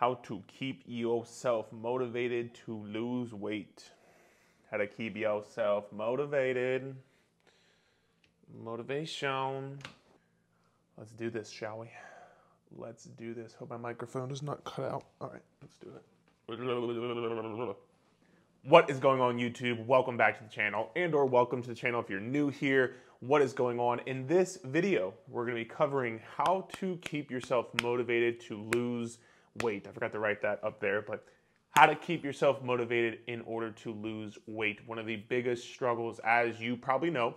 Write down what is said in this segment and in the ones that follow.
How to keep yourself motivated to lose weight. How to keep yourself motivated. Motivation. Let's do this, shall we? Let's do this. Hope my microphone is not cut out. All right, let's do it. What is going on, YouTube? Welcome back to the channel, or welcome to the channel if you're new here. What is going on? In this video, we're going to be covering how to keep yourself motivated to lose weight. I forgot to write that up there, but how to keep yourself motivated in order to lose weight. One of the biggest struggles, as you probably know,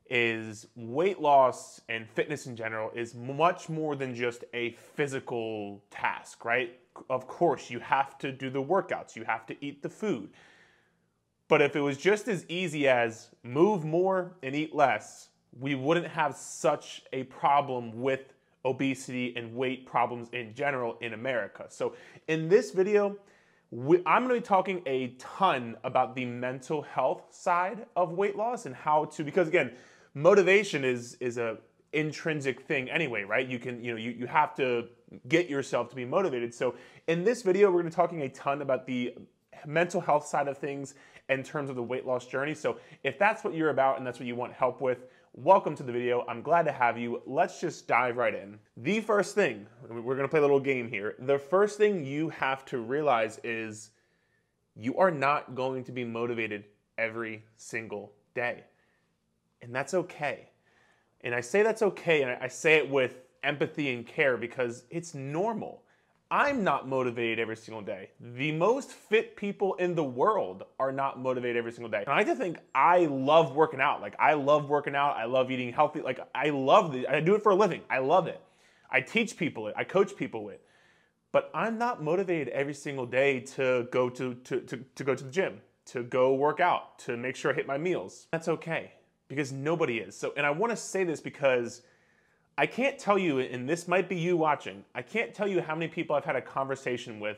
is weight loss and fitness in general is much more than just a physical task, right? Of course, you have to do the workouts, you have to eat the food. But if it was just as easy as move more and eat less, we wouldn't have such a problem with obesity and weight problems in general in America. So in this video, I'm going to be talking a ton about the mental health side of weight loss and how to, because again, motivation is a intrinsic thing anyway, right? You have to get yourself to be motivated. So in this video, we're going to be talking a ton about the mental health side of things in terms of the weight loss journey. So if that's what you're about and that's what you want help with, welcome to the video. I'm glad to have you. Let's just dive right in. The first thing, we're going to play a little game here. The first thing you have to realize is you are not going to be motivated every single day. And that's okay. And I say that's okay, and I say it with empathy and care because it's normal. I'm not motivated every single day. The most fit people in the world are not motivated every single day. And I like to think I love working out. Like, I love working out. I love eating healthy. Like, I do it for a living. I love it. I teach people it. I coach people it. But I'm not motivated every single day to go to the gym, to go work out, to make sure I hit my meals. That's okay, because nobody is. So, and I want to say this because I can't tell you, and this might be you watching, I can't tell you how many people I've had a conversation with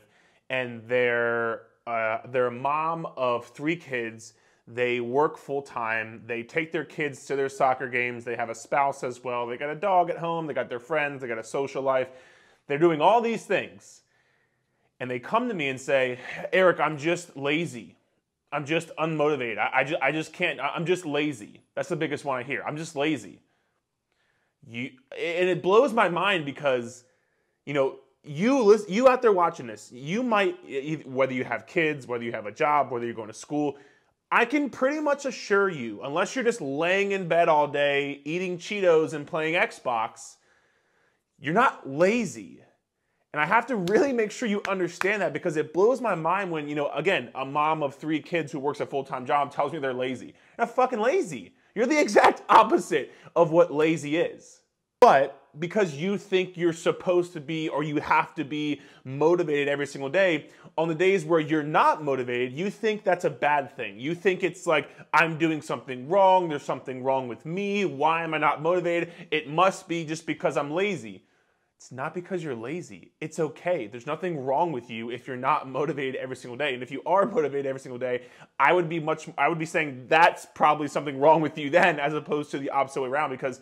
and they're a mom of 3 kids, they work full time, they take their kids to their soccer games, they have a spouse as well, they got a dog at home, they got their friends, they got a social life, they're doing all these things. And they come to me and say, Eric, I'm just lazy. I'm just unmotivated. I just can't, I'm just lazy. That's the biggest one I hear. I'm just lazy. And it blows my mind because, you out there watching this, you might, whether you have kids, whether you have a job, whether you're going to school, I can pretty much assure you, unless you're just laying in bed all day, eating Cheetos and playing Xbox, you're not lazy. And I have to really make sure you understand that because it blows my mind when, again, a mom of 3 kids who works a full-time job tells me they're lazy. You're not fucking lazy. You're the exact opposite of what lazy is. But because you think you're supposed to be or you have to be motivated every single day, on the days where you're not motivated, you think that's a bad thing. You think it's like, I'm doing something wrong, there's something wrong with me, why am I not motivated? It must be just because I'm lazy. It's not because you're lazy. It's okay. There's nothing wrong with you if you're not motivated every single day. And if you are motivated every single day, I would be saying that's probably something wrong with you then, as opposed to the opposite way around, because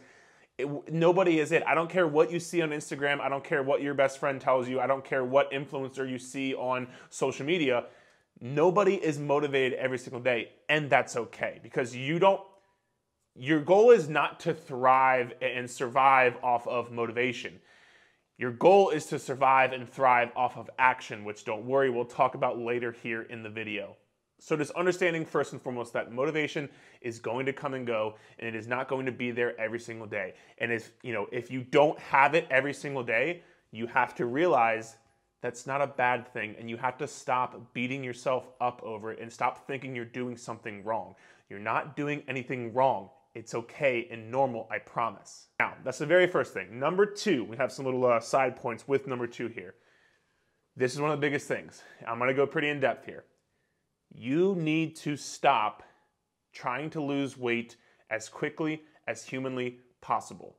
nobody is it. I don't care what you see on Instagram. I don't care what your best friend tells you. I don't care what influencer you see on social media. Nobody is motivated every single day, and that's okay, because your goal is not to thrive and survive off of motivation. Your goal is to survive and thrive off of action, which, don't worry, we'll talk about later here in the video. So just understanding first and foremost that motivation is going to come and go, and it is not going to be there every single day. And if you don't have it every single day, you have to realize that's not a bad thing, and you have to stop beating yourself up over it and stop thinking you're doing something wrong. You're not doing anything wrong. It's okay and normal, I promise. Now, that's the very first thing. Number 2, we have some little side points with number 2 here. This is one of the biggest things. I'm going to go pretty in depth here. You need to stop trying to lose weight as quickly as humanly possible.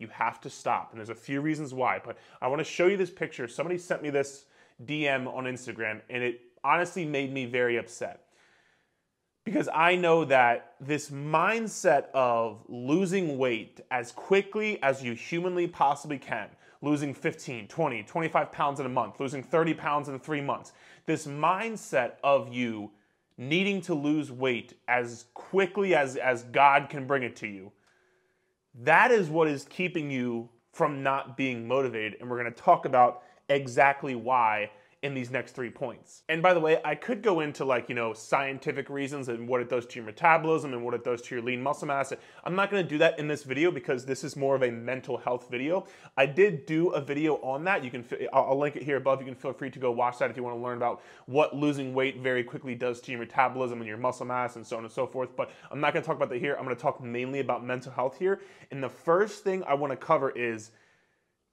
You have to stop, and there's a few reasons why, but I want to show you this picture. Somebody sent me this DM on Instagram, and it honestly made me very upset. Because I know that this mindset of losing weight as quickly as you humanly possibly can, losing 15, 20, 25 pounds in a month, losing 30 pounds in 3 months. This mindset of you needing to lose weight as quickly as God can bring it to you, that is what is keeping you from not being motivated. And we're going to talk about exactly why in these next 3 points. And by the way, I could go into like, scientific reasons and what it does to your metabolism and what it does to your lean muscle mass. I'm not gonna do that in this video because this is more of a mental health video. I did do a video on that. I'll link it here above. You can feel free to go watch that if you wanna learn about what losing weight very quickly does to your metabolism and your muscle mass and so on and so forth. But I'm not gonna talk about that here. I'm gonna talk mainly about mental health here. And the first thing I wanna cover is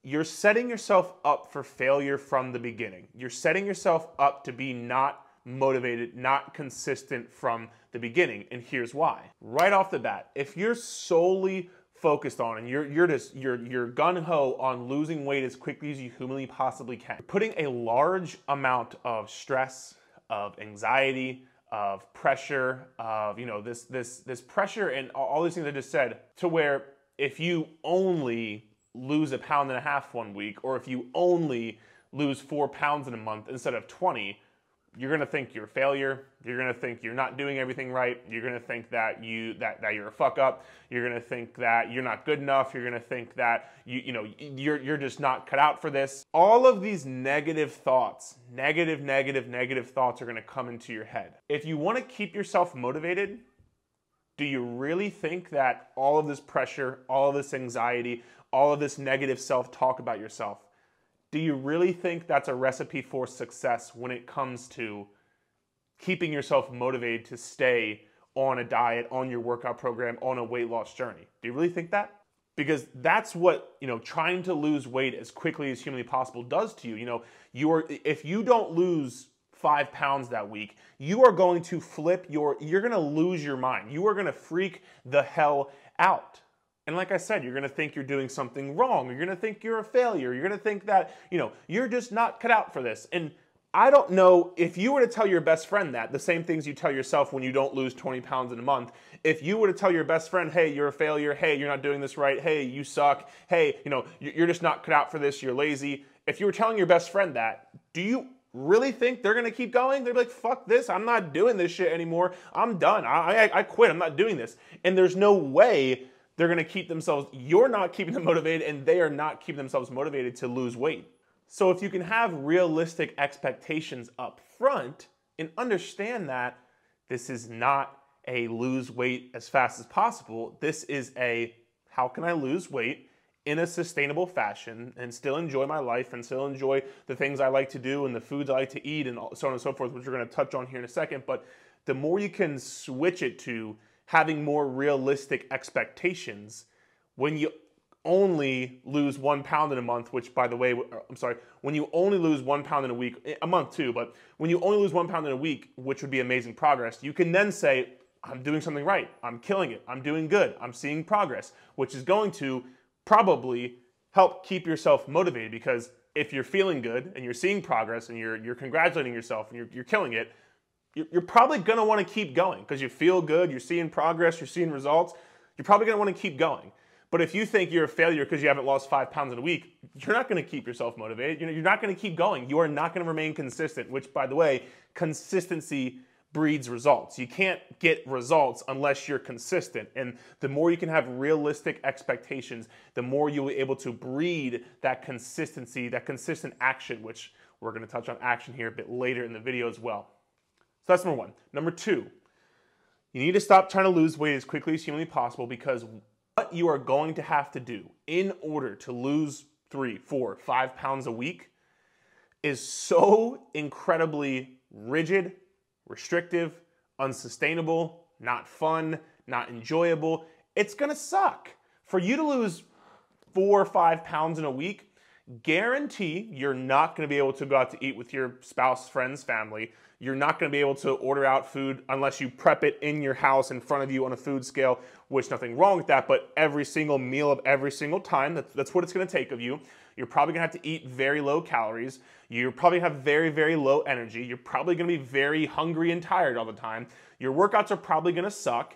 you're setting yourself up for failure from the beginning. You're setting yourself up to be not motivated, not consistent from the beginning, and here's why. Right off the bat, if you're solely focused on and you're gung-ho on losing weight as quickly as you humanly possibly can, putting a large amount of stress, of anxiety, of pressure, of this pressure and all these things I just said, to where if you only lose 1.5 pounds 1 week, or if you only lose 4 pounds in a month instead of 20, you're gonna think you're a failure. You're gonna think you're not doing everything right. You're gonna think that you're a fuck up. You're gonna think that you're not good enough. You're gonna think that you're just not cut out for this. All of these negative thoughts, negative thoughts are gonna come into your head. If you wanna keep yourself motivated, do you really think that all of this pressure, all of this anxiety, all of this negative self-talk about yourself, do you really think that's a recipe for success when it comes to keeping yourself motivated to stay on a diet, on your workout program, on a weight loss journey? Do you really think that? Because that's what, trying to lose weight as quickly as humanly possible does to you. If you don't lose 5 pounds that week, you are going to you're going to lose your mind. You are going to freak the hell out. And like I said, you're going to think you're doing something wrong. You're going to think you're a failure. You're going to think that, you're just not cut out for this. And I don't know if you were to tell your best friend that, the same things you tell yourself when you don't lose 20 pounds in a month, if you were to tell your best friend, hey, you're a failure, hey, you're not doing this right, hey, you suck, hey, you're just not cut out for this, you're lazy. If you were telling your best friend that, do you really think they're going to keep going? They'd be like, fuck this, I'm not doing this shit anymore. I'm done. I quit. I'm not doing this. And there's no way they're going to keep themselves, you're not keeping them motivated, and they are not keeping themselves motivated to lose weight. So if you can have realistic expectations up front and understand that this is not a lose weight as fast as possible, this is a how can I lose weight in a sustainable fashion and still enjoy my life and still enjoy the things I like to do and the foods I like to eat and so on and so forth, which we're going to touch on here in a second. But the more you can switch it to having more realistic expectations, when you only lose 1 pound in a month, which by the way, when you only lose 1 pound in a week, a month too, but when you only lose 1 pound in a week, which would be amazing progress, you can then say, I'm doing something right, I'm killing it, I'm doing good, I'm seeing progress, which is going to probably help keep yourself motivated, because if you're feeling good and you're seeing progress and you're congratulating yourself and you're killing it, you're probably going to want to keep going because you feel good, you're seeing progress, you're seeing results, you're probably going to want to keep going. But if you think you're a failure because you haven't lost 5 pounds in a week, you're not going to keep yourself motivated. You're not going to keep going. You are not going to remain consistent, which, by the way, consistency breeds results. You can't get results unless you're consistent. And the more you can have realistic expectations, the more you'll be able to breed that consistency, that consistent action, which we're going to touch on action here a bit later in the video as well. So that's number one. Number two, you need to stop trying to lose weight as quickly as humanly possible, because what you are going to have to do in order to lose 3, 4, 5 pounds a week is so incredibly rigid, restrictive, unsustainable, not fun, not enjoyable. It's gonna suck. For you to lose 4 or 5 pounds in a week, guarantee you're not gonna be able to go out to eat with your spouse, friends, family. You're not gonna be able to order out food unless you prep it in your house in front of you on a food scale, which nothing wrong with that, but every single meal of every single time, that's what it's gonna take of you. You're probably gonna have to eat very low calories. You're probably gonna have very, very low energy. You're probably gonna be very hungry and tired all the time. Your workouts are probably gonna suck.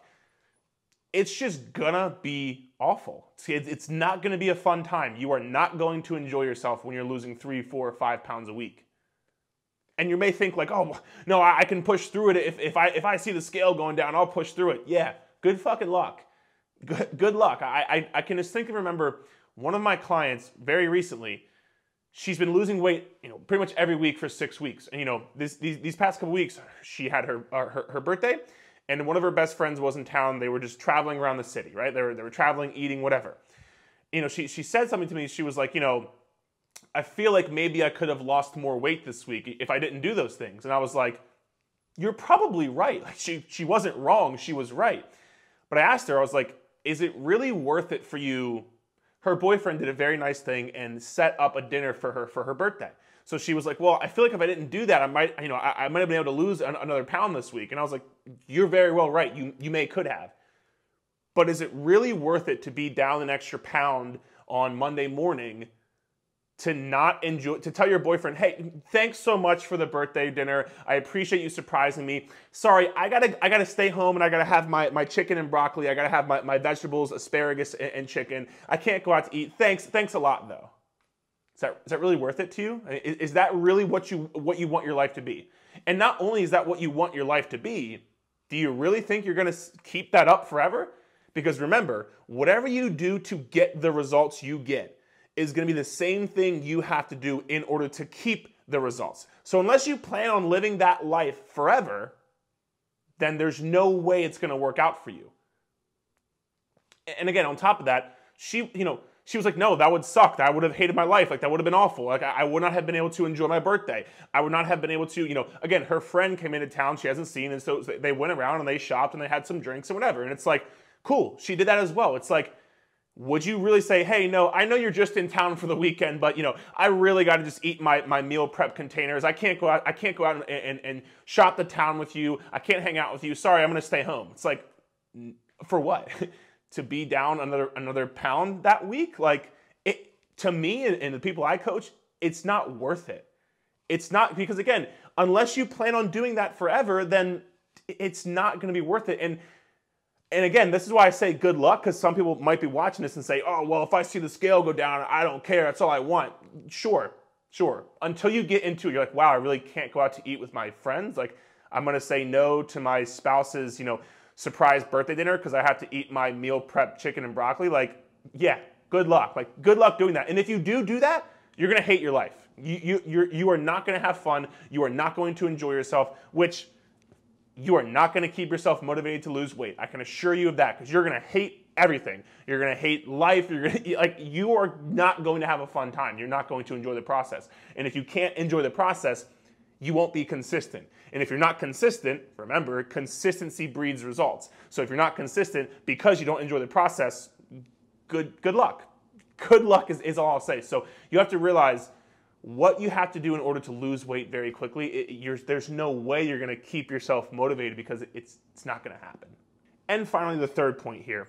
it's just gonna be awful. It's not gonna be a fun time. You are not going to enjoy yourself when you're losing 3, 4, 5 pounds a week. And you may think like, oh, no, I can push through it. If I see the scale going down, I'll push through it. Yeah, good fucking luck. Good luck. I can distinctly remember one of my clients very recently. She's been losing weight, pretty much every week for 6 weeks. And these past couple weeks, she had her birthday, and one of her best friends was in town. They were just traveling around the city, right? They were traveling, eating, whatever. She said something to me. She was like, I feel like maybe I could have lost more weight this week if I didn't do those things. And I was like, you're probably right. Like she wasn't wrong. She was right. But I asked her, I was like, is it really worth it for you? Her boyfriend did a very nice thing and set up a dinner for her birthday. So she was like, well, I feel like if I didn't do that, I might have been able to lose another pound this week. And I was like, you're very well right. You could have. But is it really worth it to be down an extra pound on Monday morning to not enjoy, to tell your boyfriend, hey, thanks so much for the birthday dinner. I appreciate you surprising me. Sorry, I gotta stay home and I gotta have my chicken and broccoli. I gotta have my vegetables, asparagus and chicken. I can't go out to eat. Thanks a lot though. Is that really worth it to you? Is that really what you want your life to be? And not only is that what you want your life to be, do you really think you're gonna keep that up forever? Because remember, whatever you do to get the results you get is going to be the same thing you have to do in order to keep the results. So unless you plan on living that life forever, then there's no way it's going to work out for you. And again, on top of that, she was like, no, that would suck. I would have hated my life. Like that would have been awful. Like I would not have been able to enjoy my birthday. I would not have been able to, again, her friend came into town she hasn't seen. And so they went around and they shopped and they had some drinks and whatever. And it's like, cool. She did that as well. It's like, would you really say, hey, no, I know you're just in town for the weekend, but I really got to just eat my meal prep containers. I can't go out and shop the town with you. I can't hang out with you. Sorry, I'm going to stay home. It's like, for what? To be down another pound that week? Like, to me and the people I coach, it's not worth it. It's not, because again, unless you plan on doing that forever, then it's not going to be worth it. And again, this is why I say good luck, because some people might be watching this and say, oh, well, if I see the scale go down, I don't care. That's all I want. Sure. Until you get into it, you're like, wow, I really can't go out to eat with my friends. Like, I'm going to say no to my spouse's, surprise birthday dinner because I have to eat my meal prep chicken and broccoli. Like, yeah, good luck. Like, good luck doing that. And if you do that, you're going to hate your life. You are not going to have fun. You are not going to enjoy yourself, which you are not going to keep yourself motivated to lose weight. I can assure you of that, because you're going to hate everything. You're going to hate life. You are not going to have a fun time. You're not going to enjoy the process. And if you can't enjoy the process, you won't be consistent. And if you're not consistent, remember, consistency breeds results. So if you're not consistent because you don't enjoy the process, good luck. Good luck is all I'll say. So you have to realize what you have to do in order to lose weight very quickly. There's no way you're going to keep yourself motivated, because it's not going to happen. And finally, the third point here.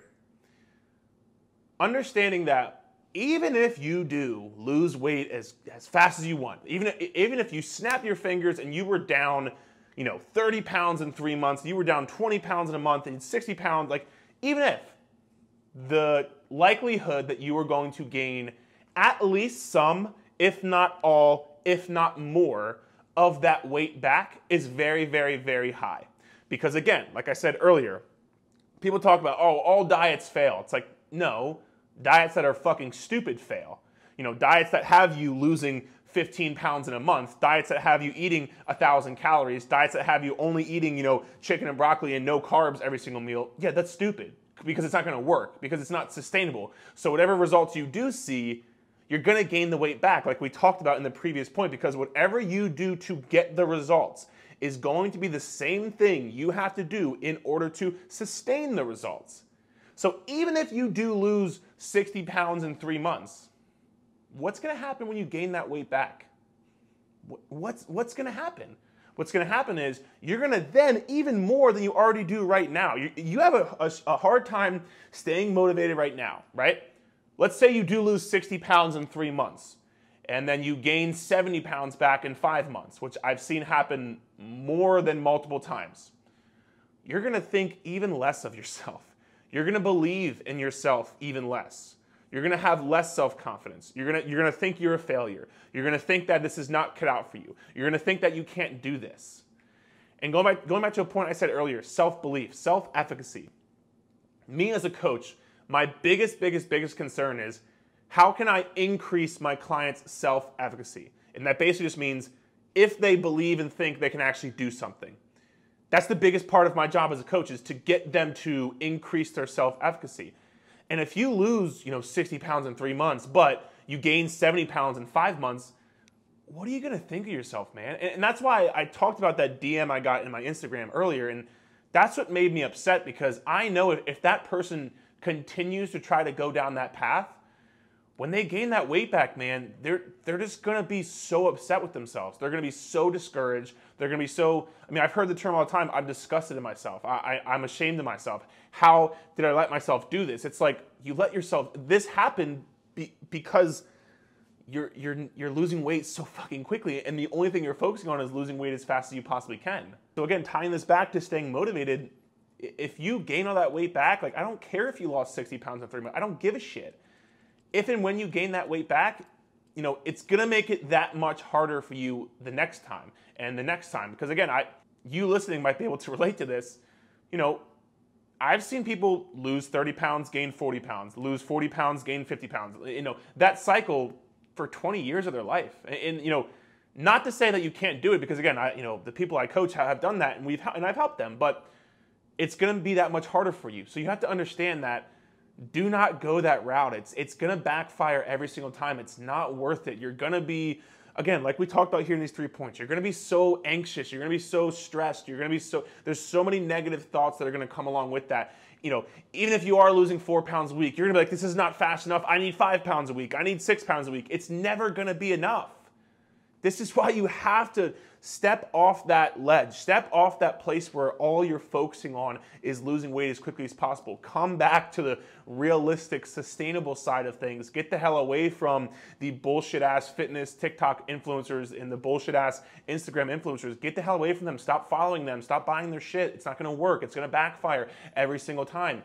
Understanding that even if you do lose weight as fast as you want, even if you snap your fingers and you were down 30 pounds in 3 months, you were down 20 pounds in a month and 60 pounds, like even if, the likelihood that you are going to gain at least some, if not all, if not more, of that weight back is very, very, very high. Because again, like I said earlier, people talk about, oh, all diets fail. It's like, no, diets that are fucking stupid fail. Diets that have you losing 15 pounds in a month, diets that have you eating 1,000 calories, diets that have you only eating, chicken and broccoli and no carbs every single meal. Yeah, that's stupid, because it's not going to work, because it's not sustainable. So whatever results you do see, you're going to gain the weight back, like we talked about in the previous point, because whatever you do to get the results is going to be the same thing you have to do in order to sustain the results. So even if you do lose 60 pounds in 3 months, what's going to happen when you gain that weight back? What's going to happen? What's going to happen is you're going to then, even more than you already do right now, you have a hard time staying motivated right now, right? Let's say you do lose 60 pounds in 3 months, and then you gain 70 pounds back in 5 months, which I've seen happen more than multiple times. You're going to think even less of yourself. You're going to believe in yourself even less. You're going to have less self-confidence. You're going to think you're a failure. You're going to think that this is not cut out for you. You're going to think that you can't do this. And going back to a point I said earlier, self-belief, self-efficacy. Me as a coach, my biggest concern is, how can I increase my clients' self-efficacy? And that basically just means if they believe and think they can actually do something. That's the biggest part of my job as a coach, is to get them to increase their self-efficacy. And if you lose, 60 pounds in 3 months, but you gain 70 pounds in 5 months, what are you going to think of yourself, man? And that's why I talked about that DM I got in my Instagram earlier. And that's what made me upset, because I know if that person continues to try to go down that path, when they gain that weight back, man, they're just going to be so upset with themselves. They're going to be so discouraged. They're going to be so, I've heard the term all the time, I'm disgusted in myself. I'm ashamed of myself. How did I let myself do this? It's like, you let yourself, this happened because you're losing weight so fucking quickly, and the only thing you're focusing on is losing weight as fast as you possibly can. So again, tying this back to staying motivated, if you gain all that weight back, I don't care if you lost 60 pounds in 3 months. I don't give a shit. If and when you gain that weight back, it's gonna make it that much harder for you the next time and the next time. Because again, you listening might be able to relate to this. I've seen people lose 30 pounds, gain 40 pounds, lose 40 pounds, gain 50 pounds. That cycle for 20 years of their life. And not to say that you can't do it, because again, the people I coach have done that, and I've helped them, but it's gonna be that much harder for you. So you have to understand that. Do not go that route. It's going to backfire every single time. It's not worth it. You're going to be, again, like we talked about here in these 3 points, you're going to be so anxious. You're going to be so stressed. You're going to be there's so many negative thoughts that are going to come along with that. Even if you are losing 4 pounds a week, you're going to be like, this is not fast enough. I need 5 pounds a week. I need 6 pounds a week. It's never going to be enough. This is why you have to step off that ledge, step off that place where all you're focusing on is losing weight as quickly as possible. Come back to the realistic, sustainable side of things. Get the hell away from the bullshit-ass fitness TikTok influencers and the bullshit-ass Instagram influencers. Get the hell away from them. Stop following them. Stop buying their shit. It's not going to work. It's going to backfire every single time.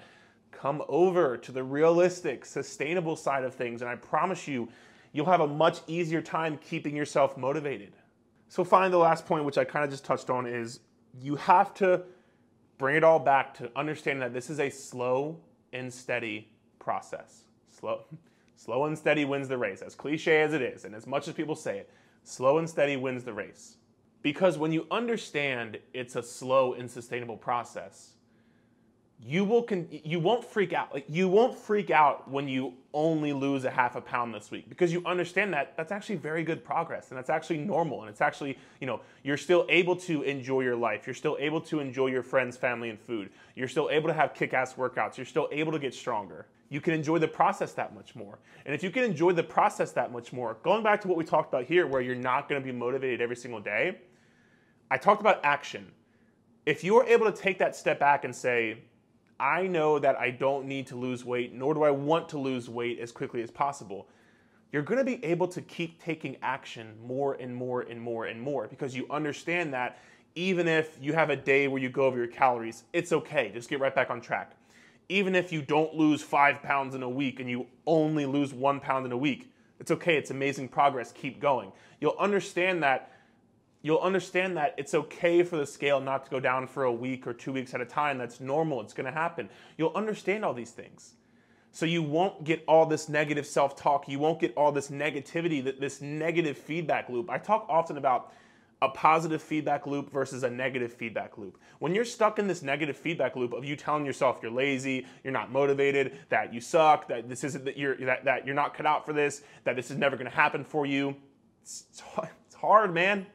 Come over to the realistic, sustainable side of things, and I promise you, you'll have a much easier time keeping yourself motivated. So finally, the last point, which I kind of just touched on, is you have to bring it all back to understanding that this is a slow and steady process. Slow and steady wins the race, as cliche as it is, and as much as people say it, slow and steady wins the race. Because when you understand it's a slow and sustainable process, you won't freak out. You won't freak out when you only lose a half a pound this week, because you understand that that's actually very good progress, and that's actually normal, and it's actually, you're still able to enjoy your life. You're still able to enjoy your friends, family, and food. You're still able to have kick-ass workouts. You're still able to get stronger. You can enjoy the process that much more. And if you can enjoy the process that much more, going back to what we talked about here, where you're not going to be motivated every single day, I talked about action. If you are able to take that step back and say, I know that I don't need to lose weight, nor do I want to lose weight as quickly as possible, you're going to be able to keep taking action more and more and more and more, because you understand that even if you have a day where you go over your calories, it's okay. Just get right back on track. Even if you don't lose 5 pounds in a week and you only lose 1 pound in a week, it's okay. It's amazing progress. Keep going. You'll understand that it's okay for the scale not to go down for a week or 2 weeks at a time. That's normal. It's going to happen. You'll understand all these things. So you won't get all this negative self-talk. You won't get all this negativity, this negative feedback loop. I talk often about a positive feedback loop versus a negative feedback loop. When you're stuck in this negative feedback loop of you telling yourself you're lazy, you're not motivated, that you suck, that this isn't that you're not cut out for this, that this is never going to happen for you, it's hard, man.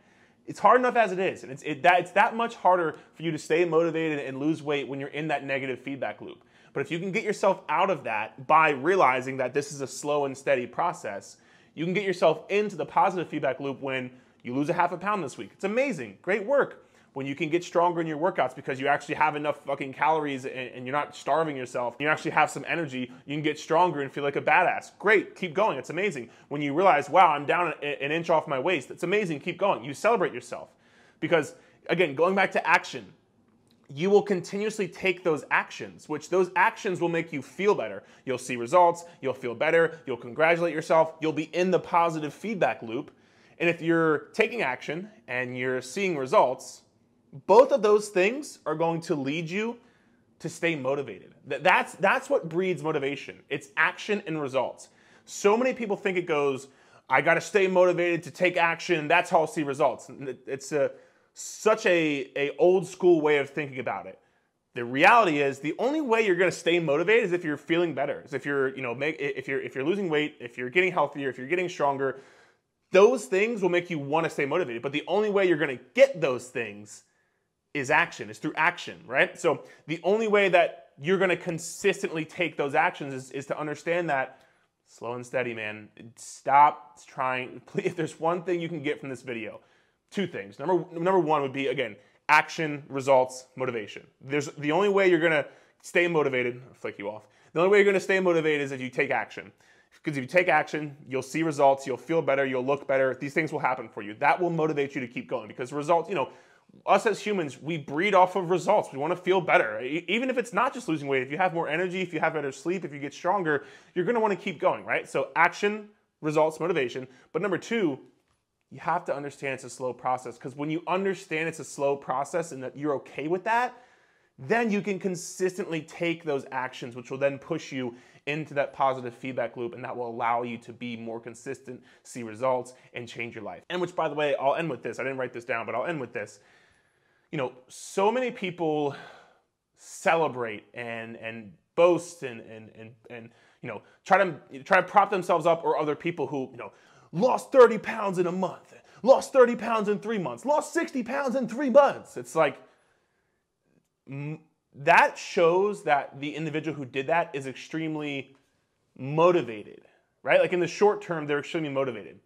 It's hard enough as it is, and it's that much harder for you to stay motivated and lose weight when you're in that negative feedback loop. But if you can get yourself out of that by realizing that this is a slow and steady process, you can get yourself into the positive feedback loop when you lose a half a pound this week. It's amazing. Great work. When you can get stronger in your workouts because you actually have enough fucking calories and you're not starving yourself, you actually have some energy, you can get stronger and feel like a badass. Great, keep going, it's amazing. When you realize, wow, I'm down an inch off my waist, it's amazing, keep going. You celebrate yourself. Because, again, going back to action, you will continuously take those actions, which those actions will make you feel better. You'll see results, you'll feel better, you'll congratulate yourself, you'll be in the positive feedback loop. And if you're taking action and you're seeing results, both of those things are going to lead you to stay motivated. That's what breeds motivation. It's action and results. So many people think it goes, I gotta stay motivated to take action, that's how I'll see results. It's such a old school way of thinking about it. The reality is the only way you're gonna stay motivated is if you're feeling better, is if you're, if you're losing weight, if you're getting healthier, if you're getting stronger. Those things will make you want to stay motivated. But the only way you're going to get those things is action, is through action, right? So the only way that you're going to consistently take those actions is to understand that slow and steady, man. Stop trying. If there's one thing you can get from this video, two things. Number one would be, again, action, results, motivation. The only way you're going to stay motivated, I'll flick you off. The only way you're going to stay motivated is if you take action. Because if you take action, you'll see results, you'll feel better, you'll look better. These things will happen for you. That will motivate you to keep going because results, us as humans, we breed off of results. We want to feel better. Even if it's not just losing weight, if you have more energy, if you have better sleep, if you get stronger, you're going to want to keep going, right? So action, results, motivation. But number two, you have to understand it's a slow process because when you understand it's a slow process and that you're okay with that, then you can consistently take those actions, which will then push you into that positive feedback loop, and that will allow you to be more consistent, see results, and change your life. And which, by the way, I'll end with this. I didn't write this down, but I'll end with this. So many people celebrate and boast and try to prop themselves up or other people who, lost 30 pounds in a month, lost 30 pounds in 3 months, lost 60 pounds in 3 months. It's like, that shows that the individual who did that is extremely motivated, right? Like in the short term, they're extremely motivated.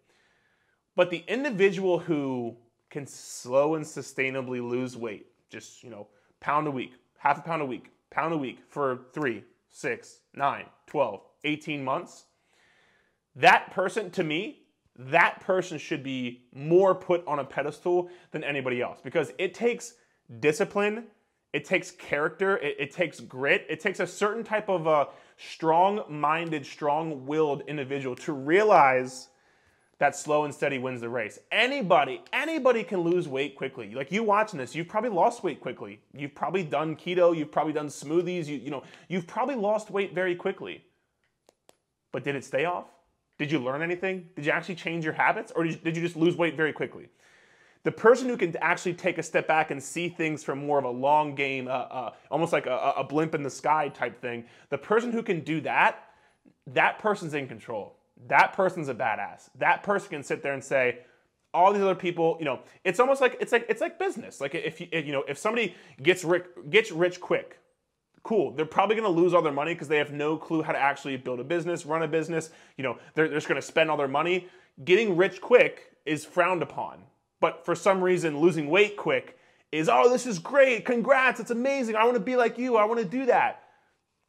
But the individual who can slow and sustainably lose weight, just, pound a week, half a pound a week for 3, 6, 9, 12, 18 months, that person, to me, that person should be more put on a pedestal than anybody else because it takes discipline. It takes character, it takes grit, it takes a certain type of strong-minded, strong-willed individual to realize that slow and steady wins the race. Anybody can lose weight quickly. Like you watching this, you've probably lost weight quickly. You've probably done keto, you've probably done smoothies, you've probably lost weight very quickly. But did it stay off? Did you learn anything? Did you actually change your habits? Or did you just lose weight very quickly? The person who can actually take a step back and see things from more of a long game, almost like a blimp in the sky type thing, the person who can do that, that person's in control. That person's a badass. That person can sit there and say, all these other people, it's almost like it's like business. Like if somebody gets rich quick, cool. They're probably going to lose all their money because they have no clue how to actually build a business, run a business. They're just going to spend all their money. Getting rich quick is frowned upon. But for some reason, losing weight quick is, oh, this is great, congrats, it's amazing, I want to be like you, I want to do that.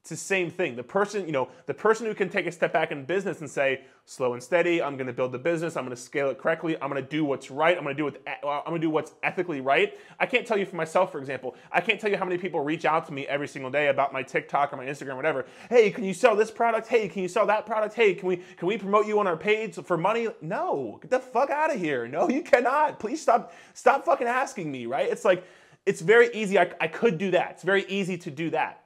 It's the same thing. The person who can take a step back in business and say, slow and steady, I'm going to build the business, I'm going to scale it correctly, I'm going to do what's right, I'm going to do what's ethically right. I can't tell you for myself, for example, I can't tell you how many people reach out to me every single day about my TikTok or my Instagram or whatever. Hey, can you sell this product? Hey, can you sell that product? Hey, can we promote you on our page for money? No, get the fuck out of here. No, you cannot. Please stop fucking asking me, right? It's like, it's very easy. I could do that. It's very easy to do that.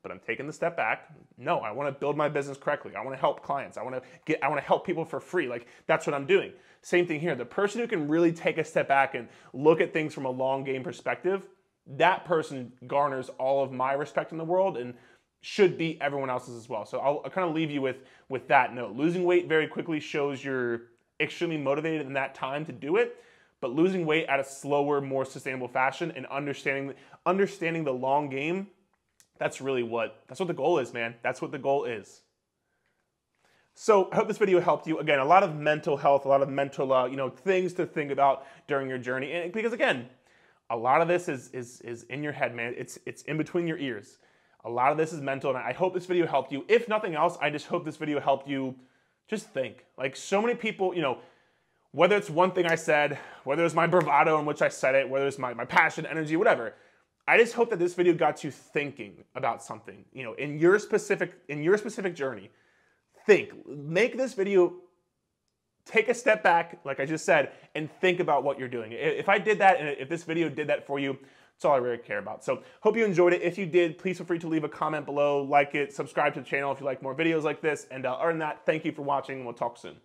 But I'm taking the step back. No, I want to build my business correctly. I want to help clients. I want to help people for free. Like that's what I'm doing. Same thing here. The person who can really take a step back and look at things from a long game perspective, that person garners all of my respect in the world and should be everyone else's as well. So I'll kind of leave you with that note. Losing weight very quickly shows you're extremely motivated in that time to do it, but losing weight at a slower, more sustainable fashion and understanding the long game, that's what the goal is, man. That's what the goal is. So I hope this video helped you. Again, a lot of mental health, a lot of mental, things to think about during your journey. And because again, a lot of this is in your head, man. It's in between your ears. A lot of this is mental, and I hope this video helped you. If nothing else, I just hope this video helped you just think. Like so many people, whether it's one thing I said, whether it's my bravado in which I said it, whether it's my passion, energy, whatever, I just hope that this video got you thinking about something, you know, in your specific journey. Make this video, take a step back, like I just said, and think about what you're doing. If I did that, and if this video did that for you, that's all I really care about. So hope you enjoyed it. If you did, please feel free to leave a comment below, like it, subscribe to the channel if you like more videos like this. And other than that, thank you for watching, and we'll talk soon.